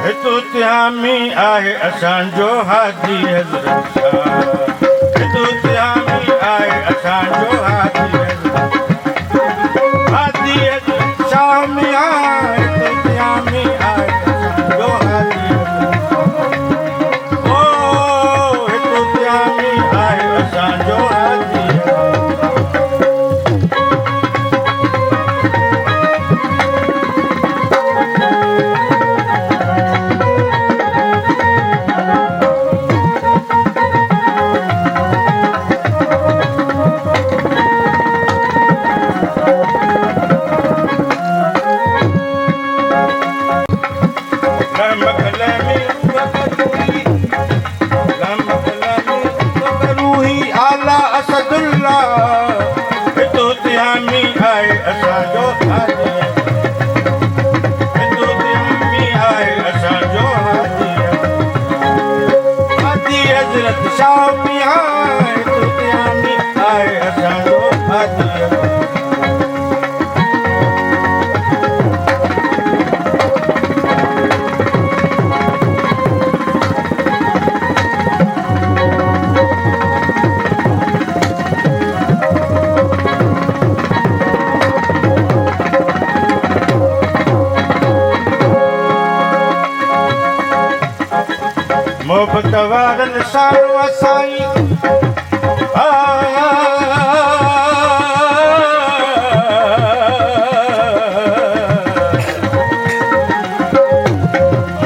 हितोत्यामी आहे असांजो हाजी हज़रत शाह। हितोत्यामी आहे असांजो हाजी हज़रत शाह मियां। हितोत्यामी आहे असांजो हाजी हज़रत ओ हितोत्यामी आहे असांजो हाजी हितोत्यामी आहे असांजो हाजी हितोत्यामी आहे असांजो हाजी हाजी हज़रत शाह मियां। हितोत्यामी आहे असांजो हाजी मोहब्बत वारनि साणो असाई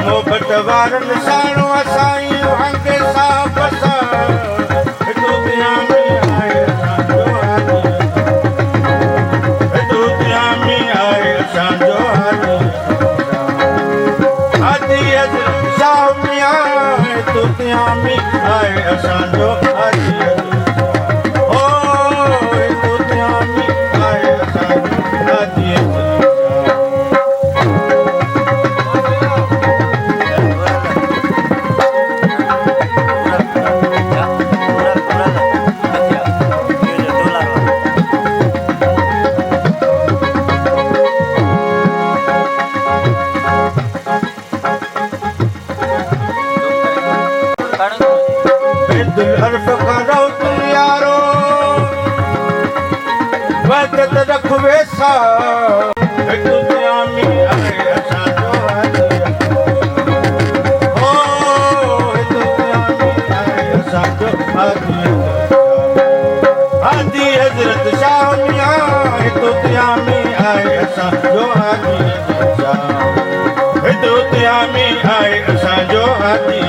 मोहब्बत वारनि साणो असाई वांगे साहब सां। हितोत्यामी आहे असांजो हाजी हितोत्यामी आहे असांजो हाजी हाजी हज़रत शाह मियां। हितोत्यामी आहे असांजो हाजी ओ हितोत्यामी आहे असांजो हाजी अर्फ करो तुम यारो वदत रख वेसा। हितोत्यामी आहे असांजो हाजी ओ हितोत्यामी आहे असांजो हाजी हाजी हज़रत शाह मियां। हितोत्यामी आहे असांजो हाजी हितोत्यामी आहे असांजो हाजी